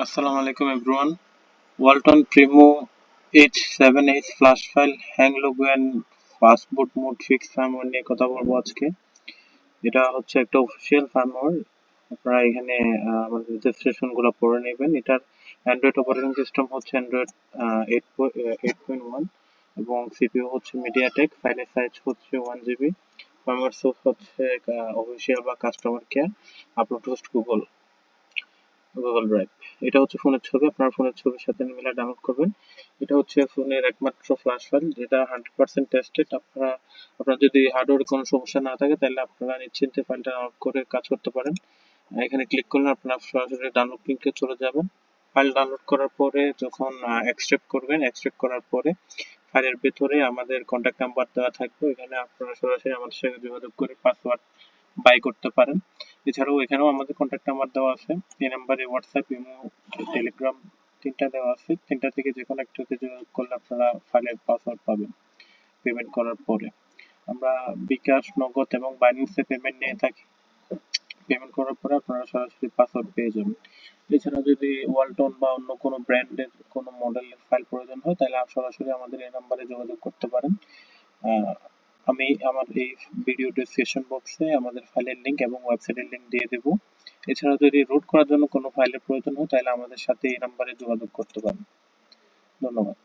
Assalamu alaikum everyone. Walton Primo H7H flash file hang logo and fastboot mode fix firmware নিয়ে কথা বলবো আজকে। এটা হচ্ছে একটা অফিসিয়াল ফার্মওয়্যার। আপনারা এখানে আমাদের রেজিস্ট্রেশন গুলো পড়ে নেবেন। এটার অ্যান্ড্রয়েড অপারেটিং সিস্টেম হচ্ছে অ্যান্ড্রয়েড 8.1 এবং সিপিইউ হচ্ছে মিডিয়াটেক। ফাইলের সাইজ হচ্ছে 1 GB। ফার্মওয়্যার সোর্স হচ্ছে অফিসিয়াল বা customer care. Upload host Google drive. এটা হচ্ছে ফোনের ছবি, আপনার ফোনের ছবির সাথে মিলে ডাউনলোড করবেন। এটা হচ্ছে ফোনের একমাত্র ফ্ল্যাশ ফাইল যেটা 100% টেস্টেড। আপনার যদি হার্ডওয়্যারে কোনো সমস্যা না থাকে তাহলে আপনারা নিশ্চিন্তে ফাইলটা ডাউনলোড করে কাজ করতে পারেন। এখানে ক্লিক করলে আপনারা সরাসরি ডাউনলোড লিংকে চলে যাবেন। ফাইল ডাউনলোড করার পরে যখন এক্সট্রাক্ট করবেন, এক্সট্রাক্ট করার পরে ফাইলের ভেতরে আমাদের কন্ট্যাক্ট নাম্বার দেওয়া থাকবে। এখানে আপনারা সরাসরি আমাদের সাথে যোগাযোগ করে পাসওয়ার্ড বাই করতে পারেন। এছাড়াও এখানেও আমাদের কন্ট্যাক্ট নাম্বার দেওয়া আছে। এই নাম্বারে হোয়াটসঅ্যাপ, ইমো, টেলিগ্রাম তিনটা দেওয়া আছে। তিনটা থেকে যে কোনো একটাতে যোগাযোগ করলে আপনারা ফাইলের পাসওয়ার্ড পাবেন পেমেন্ট করার পরে। আমরা বিকাশ, নগদ এবং বাইন্যান্সে পেমেন্ট নিয়ে থাকি। পেমেন্ট করার পরে আপনারা সরাসরি পাসওয়ার্ড পেয়ে যাবেন। এছাড়া যদি ওয়ালটন বা অন্য কোনো ব্র্যান্ডের কোনো মডেলের ফাইল প্রয়োজন হয় তাহলে সরাসরি আমাদের এই নাম্বারে যোগাযোগ করতে পারেন। আমি আমার এই ভিডিও ডেসক্রিপশন বক্সে আমাদের ফাইলের লিংক এবং ওয়েবসাইটের লিংক দিয়ে দেব। এছাড়া যদি রুট করার জন্য কোনো ফাইলের প্রয়োজন হয় তাহলে আমাদের সাথে এই নাম্বারে যোগাযোগ করতে পারেন। ধন্যবাদ।